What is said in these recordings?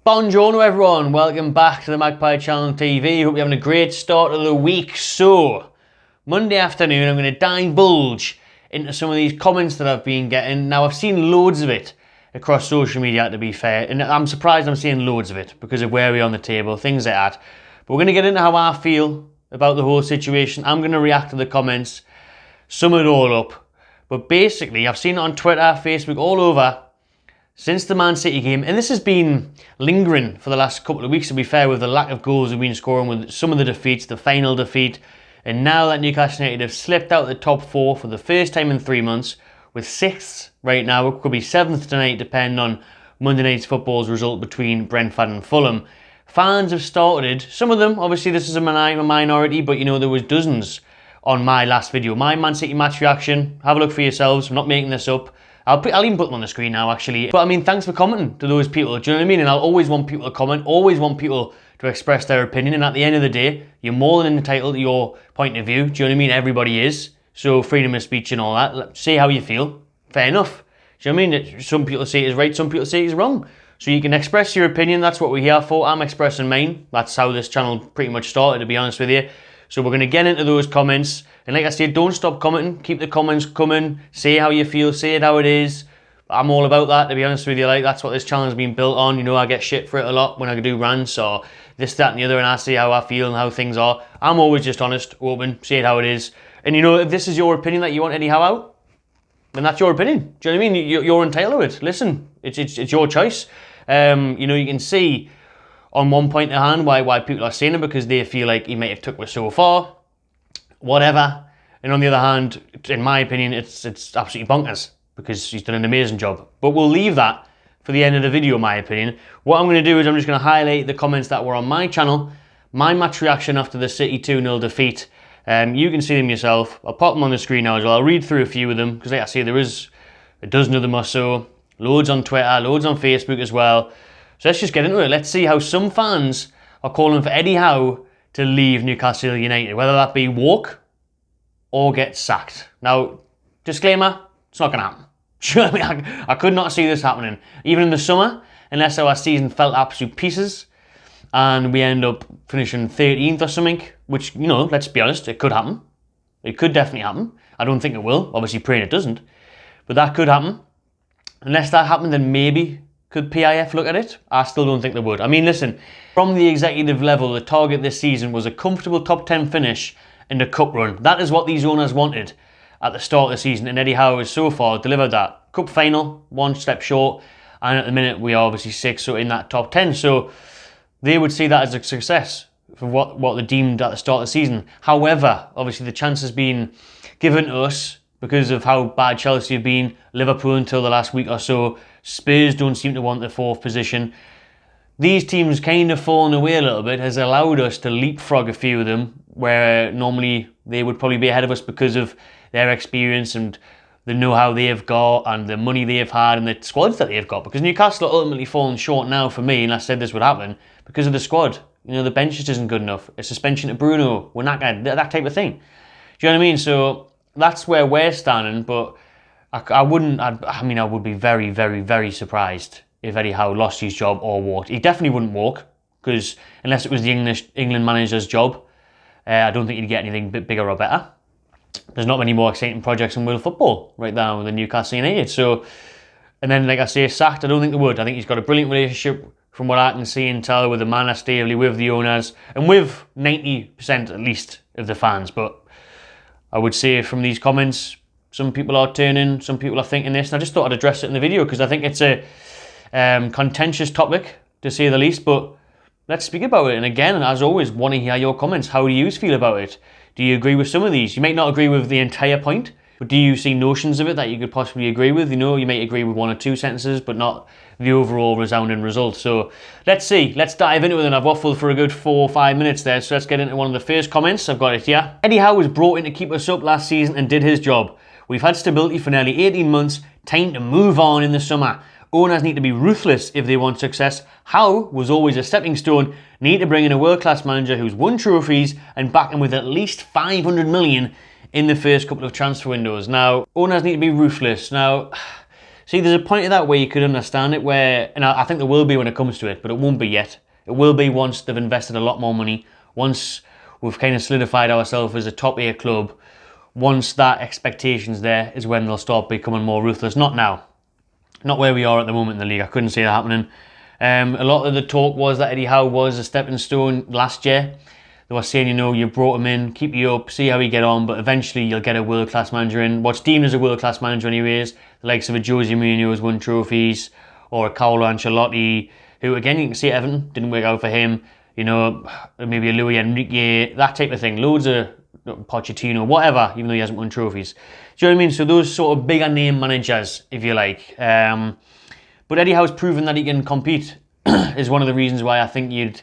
Buongiorno everyone, welcome back to the Magpie Channel TV. Hope you're having a great start of the week. So, Monday afternoon I'm going to divulge into some of these comments that I've been getting. Now I've seen loads of it across social media, to be fair, and I'm surprised I'm seeing loads of it because of where we're on the table, things like that. But we're going to get into how I feel about the whole situation. I'm going to react to the comments, sum it all up. But basically, I've seen it on Twitter, Facebook, all over, since the Man City game, and this has been lingering for the last couple of weeks, to be fair, with the lack of goals we've been scoring, with some of the defeats, the final defeat, and now that Newcastle United have slipped out of the top four for the first time in 3 months, with 6th right now, it could be 7th tonight, depending on Monday night's football's result between Brentford and Fulham. Fans have started, some of them, obviously this is a minority, but you know, there was dozens on my last video. My Man City match reaction, have a look for yourselves, I'm not making this up. I'll even put them on the screen now, actually. But I mean, thanks for commenting to those people, do you know what I mean? And I'll always want people to comment, always want people to express their opinion. And at the end of the day, you're more than entitled to your point of view, do you know what I mean? Everybody is. So freedom of speech and all that. Say how you feel. Fair enough. Do you know what I mean? Some people say it is right, some people say it is wrong. So you can express your opinion, that's what we're here for. I'm expressing mine. That's how this channel pretty much started, to be honest with you. So we're going to get into those comments. And like I said, don't stop commenting. Keep the comments coming. Say how you feel. Say it how it is. I'm all about that, to be honest with you. Like, that's what this channel has been built on. You know, I get shit for it a lot when I do rants or this, that, and the other, and I say how I feel and how things are. I'm always just honest, open, say it how it is. And you know, if this is your opinion that you want anyhow out, then that's your opinion. Do you know what I mean? You're entitled to it. Listen, it's your choice. You know, you can see on one point of hand why people are saying it, because they feel like he might have took us so far, whatever. And on the other hand, in my opinion, it's absolutely bonkers, because he's done an amazing job. But we'll leave that for the end of the video, in my opinion. What I'm going to do is I'm just going to highlight the comments that were on my channel, my match reaction after the City 2-0 defeat. You can see them yourself. I'll pop them on the screen now as well. I'll read through a few of them, because like I say, there is a dozen of them or so. Loads on Twitter, loads on Facebook as well. So let's just get into it. Let's see how some fans are calling for Eddie Howe to leave Newcastle United, whether that be walk or get sacked. Now, disclaimer, it's not going to happen. I could not see this happening, even in the summer, unless our season fell absolute pieces and we end up finishing 13th or something, which, you know, let's be honest, it could happen. It could definitely happen. I don't think it will. Obviously, praying it doesn't. But that could happen. Unless that happened, then maybe could PIF look at it? I still don't think they would. I mean, listen, from the executive level, the target this season was a comfortable top 10 finish and a cup run. That is what these owners wanted at the start of the season, and Eddie Howe has so far delivered that. Cup final, one step short, and at the minute we are obviously 6th, so in that top 10. So they would see that as a success for what they deemed at the start of the season. However, obviously the chance has been given to us because of how bad Chelsea have been, Liverpool until the last week or so. Spurs don't seem to want the 4th position. These teams kind of falling away a little bit has allowed us to leapfrog a few of them, where normally they would probably be ahead of us because of their experience and the know-how they have got and the money they have had and the squads that they have got. Because Newcastle are ultimately falling short now for me, and I said this would happen, because of the squad. You know, the bench just isn't good enough. A suspension to Bruno, we're not going to, that type of thing. Do you know what I mean? So that's where we're standing, but I would be very, very, very surprised if Eddie Howe lost his job or walked. He definitely wouldn't walk, because unless it was the England manager's job, I don't think he'd get anything bigger or better. There's not many more exciting projects in world football right now than Newcastle United. So, and then, like I say, sacked, I don't think they would. I think he's got a brilliant relationship, from what I can see and tell, with the man Stavely, with the owners, and with 90% at least of the fans. But I would say from these comments, some people are turning, some people are thinking this, and I just thought I'd address it in the video, because I think it's a contentious topic, to say the least, but let's speak about it. And again, as always, want to hear your comments. How do you feel about it? Do you agree with some of these? You might not agree with the entire point, but do you see notions of it that you could possibly agree with? You know, you might agree with 1 or 2 sentences, but not the overall resounding result. So let's see. Let's dive into it. And I've waffled for a good 4 or 5 minutes there. So let's get into one of the first comments. I've got it here. Eddie Howe was brought in to keep us up last season and did his job. We've had stability for nearly 18 months. Time to move on in the summer. Owners need to be ruthless if they want success. Howe was always a stepping stone. Need to bring in a world-class manager who's won trophies and back him with at least 500 million in the first couple of transfer windows. Now, owners need to be ruthless. Now, See, there's a point of that where you could understand it, where, and I think there will be when it comes to it, but it won't be yet. It will be once they've invested a lot more money, once we've kind of solidified ourselves as a top-tier club. Once that expectation's there is when they'll start becoming more ruthless. Not now. Not where we are at the moment in the league. I couldn't see that happening. A lot of the talk was that Eddie Howe was a stepping stone last year. They were saying, you know, you brought him in, keep you up, see how you get on, but eventually you'll get a world-class manager in. What's deemed as a world-class manager anyways, the likes of a Jose Mourinho who's won trophies, or a Carlo Ancelotti, who, again, you can see Everton, didn't work out for him. You know, maybe a Luis Enrique, that type of thing. Loads of Pochettino, whatever, even though he hasn't won trophies. Do you know what I mean? So those sort of bigger name managers, if you like. But Eddie Howe's proven that he can compete is one of the reasons why I think you'd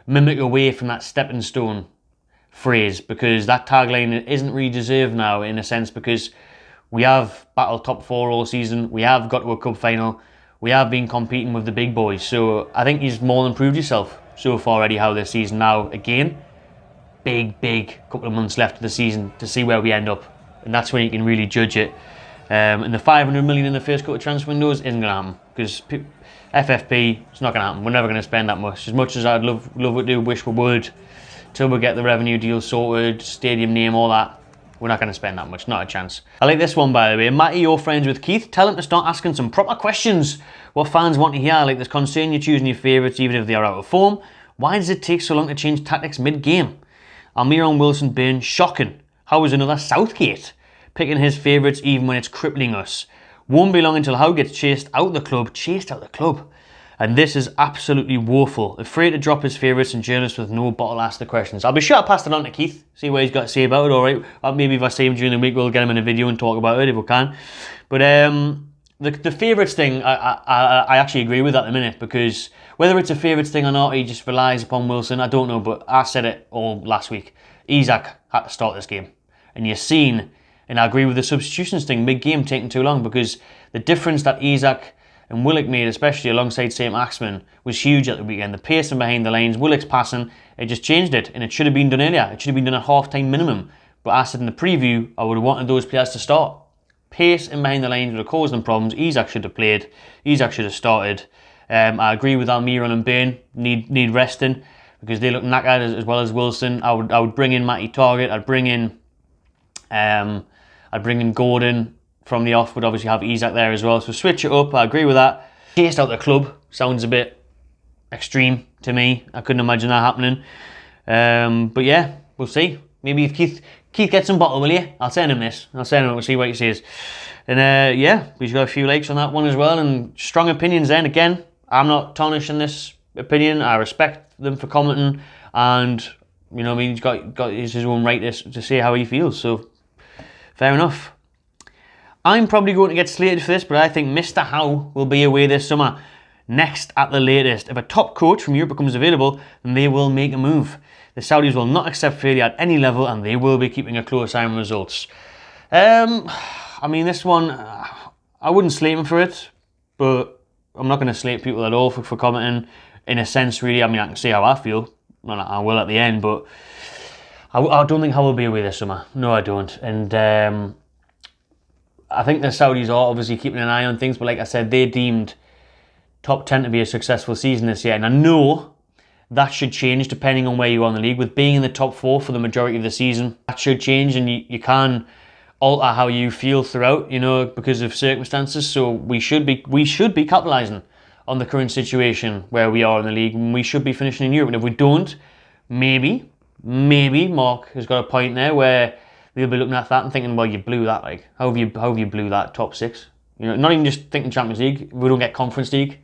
mimic away from that stepping stone phrase, because that tagline isn't really deserved now, in a sense, because we have battled top 4 all season, we have got to a cup final, we have been competing with the big boys. So I think he's more than proved himself so far, Eddie Howe, this season. Now, again, big couple of months left of the season to see where we end up, and that's when you can really judge it. And the 500 million in the first couple of transfer windows isn't going to happen, because FFP, it's not going to happen. We're never going to spend that much. As much as I'd love to do, wish we would, till we get the revenue deal sorted, stadium name, all that, we're not going to spend that much. Not a chance. I like this one, by the way. Matty, you're friends with Keith. Tell him to start asking some proper questions. What fans want to hear, like this concern you're choosing your favourites even if they are out of form. Why does it take so long to change tactics mid-game? Almiron, Wilson, Burn, shocking. How is another Southgate picking his favourites even when it's crippling us? Won't be long until Howe gets chased out the club. And this is absolutely woeful. Afraid to drop his favourites and journalists with no bottle ask the questions. I'll be sure to pass it on to Keith, see what he's got to say about it, alright? Maybe if I see him during the week, we'll get him in a video and talk about it if we can. But the favourites thing, I actually agree with at the minute, because whether it's a favourites thing or not, he just relies upon Wilson, I don't know, but I said it all last week. Isak had to start this game. And you've seen, and I agree with the substitutions thing, mid-game taking too long, because the difference that Isak and Willock made, especially alongside St. Maximin, was huge at the weekend. The pacing behind the lines, Willock's passing, it just changed it, and it should have been done earlier. It should have been done at half-time minimum. But I said in the preview, I would have wanted those players to start. Pace and behind the lines would have caused them problems. Isak should have played. Isak should have started. I agree with Almiron and Burn, need resting, because they look knackered as well as Wilson. I would bring in Matty Target. I'd bring in Gordon from the off, would obviously have Isak there as well. So switch it up. I agree with that. Chased out the club sounds a bit extreme to me. I couldn't imagine that happening. But yeah, we'll see. Maybe if Keith gets some bottle, will you? I'll send him this. We'll see what he says. And yeah, we've got a few likes on that one as well, and strong opinions then. Again, I'm not tarnishing this opinion. I respect them for commenting, and you know what I mean, he's got his own right to say how he feels, so fair enough. I'm probably going to get slated for this, but I think Mr. Howe will be away this summer. Next at the latest. If a top coach from Europe becomes available, then they will make a move. The Saudis will not accept failure at any level, and they will be keeping a close eye on results. I mean, this one, I wouldn't slate him for it, but I'm not going to slate people at all for commenting, in a sense, really. I mean, I can say how I feel. Well, I will at the end, but I don't think Howe will be away this summer. No, I don't. And I think the Saudis are obviously keeping an eye on things, but like I said, they deemed top 10 to be a successful season this year. And I know that should change depending on where you are in the league. With being in the top 4 for the majority of the season, that should change, and you can alter how you feel throughout, you know, because of circumstances. So we should be capitalising on the current situation where we are in the league, and we should be finishing in Europe. And if we don't, maybe Mark has got a point there where they'll be looking at that and thinking, well, you blew that. Like, how have you blew that top 6? You know, not even just thinking Champions League. If we don't get Conference League,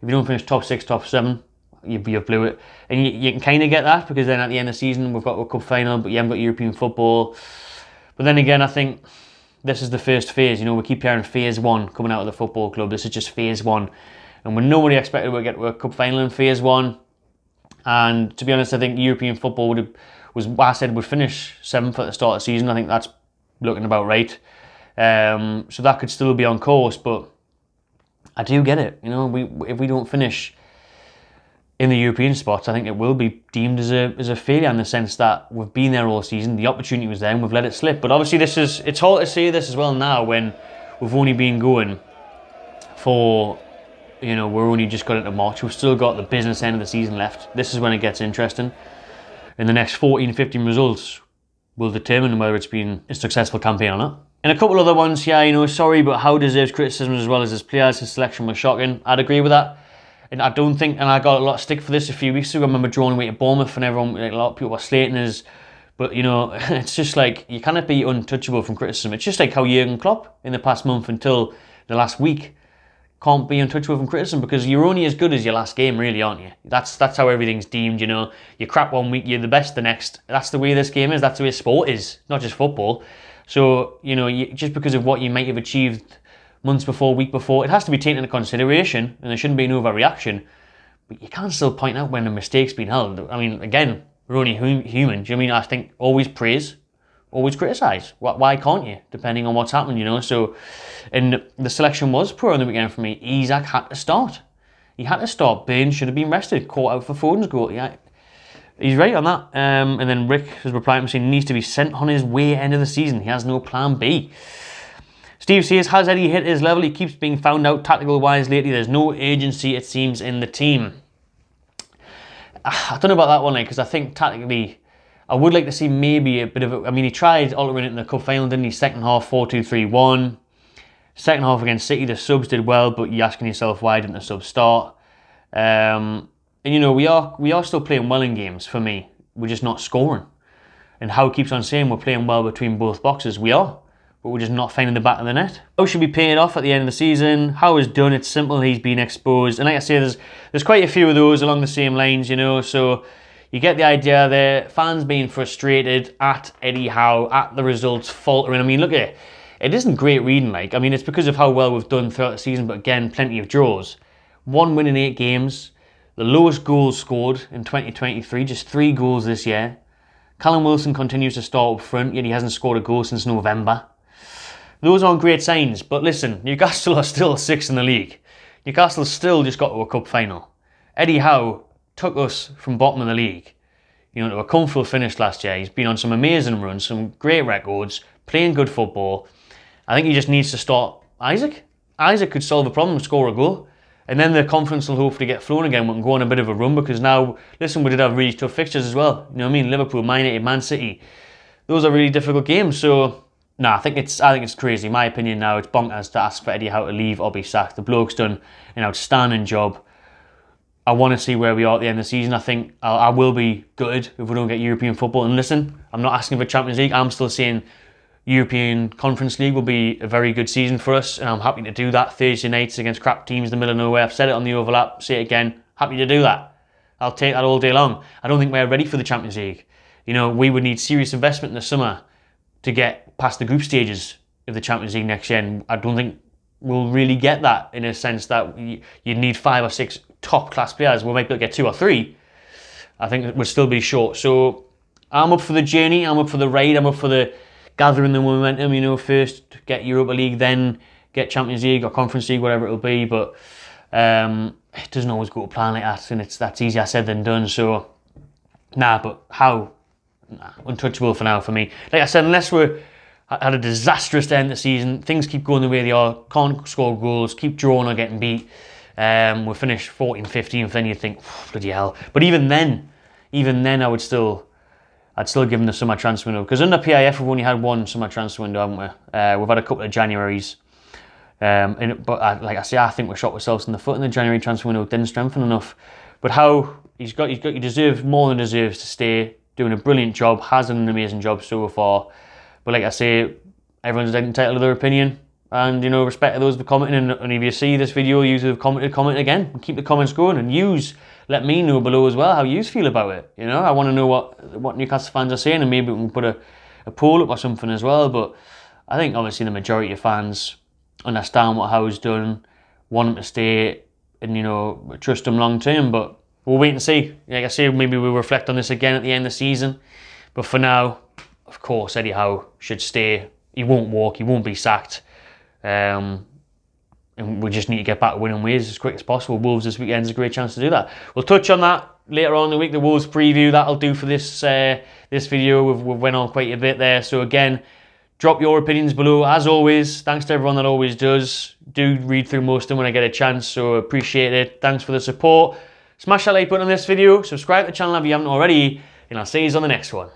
if you don't finish top 6, top 7, you blew it. And you can kind of get that, because then at the end of the season we've got a cup final, but you haven't got European football. But then again, I think this is the first phase. You know, we keep hearing phase 1 coming out of the football club. This is just phase 1. And when nobody expected we'd get to a cup final in phase 1. And to be honest, I think European football would finish 7th at the start of the season. I think that's looking about right. So that could still be on course, but I do get it. You know, if we don't finish in the European spots, I think it will be deemed as a failure, in the sense that we've been there all season, the opportunity was there and we've let it slip. But obviously it's hard to say this as well now, when we've only been going for, you know, we're only just got into March. We've still got the business end of the season left. This is when it gets interesting. In the next 14, 15 results will determine whether it's been a successful campaign or not. And a couple other ones, yeah, you know, sorry, but Howe deserves criticism as well as his players. His selection was shocking. I'd agree with that. And I don't think, and I got a lot of stick for this a few weeks ago. I remember drawing away to Bournemouth and everyone, like, a lot of people were slating us. But, you know, it's just like, you cannot be untouchable from criticism. It's just like how Jurgen Klopp in the past month until the last week can't be untouchable from criticism, because you're only as good as your last game, really, aren't you? That's how everything's deemed, you know. You crap one week, you're the best the next. That's the way this game is. That's the way sport is, not just football. So, you know, just because of what you might have achieved months before, week before, it has to be taken into consideration, and there shouldn't be an overreaction. But you can't still point out when a mistake's been held. I mean, again, we're only human. Do you know what I mean? I think always praise, always criticise. Why can't you? Depending on what's happened, you know. So, and the selection was poor on the weekend for me. Isak had to start. He had to start. Bain should have been rested. Caught out for Foden's goal. Yeah, he's right on that. And then Rick has replied and saying he needs to be sent on his way end of the season. He has no plan B. Steve says, has Eddie hit his level? He keeps being found out tactical-wise lately. There's no agency, it seems, in the team. I don't know about that one, because I think tactically, I would like to see maybe a bit of I mean, he tried altering it in the cup final, didn't he? Second half, 4-2-3-1. Second half against City, the subs did well, but you're asking yourself, why didn't the subs start? And, you know, we are still playing well in games, for me. We're just not scoring. And Howe keeps on saying we're playing well between both boxes. We are. But we're just not finding the back of the net. Howe should be paid off at the end of the season. Howe is done, it's simple, he's been exposed. And like I say, there's quite a few of those along the same lines, you know, so you get the idea there. Fans being frustrated at Eddie Howe, at the results faltering. I mean, look at it. It isn't great reading, like. I mean, it's because of how well we've done throughout the season, but again, plenty of draws. 1 win in 8 games. The lowest goals scored in 2023, just 3 goals this year. Callum Wilson continues to start up front, yet he hasn't scored a goal since November. Those aren't great signs, but listen, Newcastle are still 6th in the league. Newcastle still just got to a cup final. Eddie Howe took us from bottom of the league, you know, to a comfortable finish last year. He's been on some amazing runs, some great records, playing good football. I think he just needs to start Isaac. Isaac could solve a problem, score a goal, and then the confidence will hopefully get flown again. We can go on a bit of a run, because now, listen, we did have really tough fixtures as well. You know what I mean? Liverpool, Man United, Man City. Those are really difficult games, so... No, I think it's crazy. In my opinion now, it's bonkers to ask for Eddie Howe to leave or be sacked. The bloke's done an outstanding job. I want to see where we are at the end of the season. I think I will be gutted if we don't get European football. And listen, I'm not asking for Champions League. I'm still saying European Conference League will be a very good season for us. And I'm happy to do that. Thursday nights against crap teams in the middle of nowhere. I've said it on the overlap. Say it again. Happy to do that. I'll take that all day long. I don't think we're ready for the Champions League. You know, we would need serious investment in the summer to get past the group stages of the Champions League next year, and I don't think we'll really get that, in a sense that you need 5 or 6 top class players. We might be able to get 2 or 3. I think we'll still be short. So I'm up for the journey, I'm up for the ride, I'm up for the gathering the momentum, you know, first get Europa League, then get Champions League or Conference League, whatever it'll be, but it doesn't always go to plan like that, and that's easier said than done. So nah, but how? Nah, untouchable for now for me. Like I said, unless we're had a disastrous end of the season, things keep going the way they are, can't score goals, keep drawing or getting beat, we'll finish 14th, 15th, then you'd think, bloody hell. But even then I'd still give them the summer transfer window, because under PIF we've only had 1 summer transfer window, haven't we? We've had a couple of Januaries, but like I say, I think we shot ourselves in the foot in the January transfer window. Didn't strengthen enough. But how he deserves more than deserves to stay. Doing a brilliant job, has done an amazing job so far. But like I say, everyone's entitled to their opinion, and you know, respect to those who commenting. And if you see this video, you have commented, comment again. Keep the comments going, and let me know below as well how you feel about it. You know, I want to know what Newcastle fans are saying, and maybe we can put a poll up or something as well. But I think obviously the majority of fans understand what Howe's done, want him to stay, and you know, trust him long term. But we'll wait and see. Like I say, maybe we'll reflect on this again at the end of the season. But for now, of course, Eddie Howe should stay. He won't walk. He won't be sacked. And we just need to get back to winning ways as quick as possible. Wolves this weekend is a great chance to do that. We'll touch on that later on in the week, the Wolves preview. That'll do for this this video. We've went on quite a bit there. So again, Drop your opinions below. As always, thanks to everyone that always does. Do read through most of them when I get a chance, so appreciate it. Thanks for the support. Smash that like button on this video, subscribe to the channel if you haven't already, and I'll see you on the next one.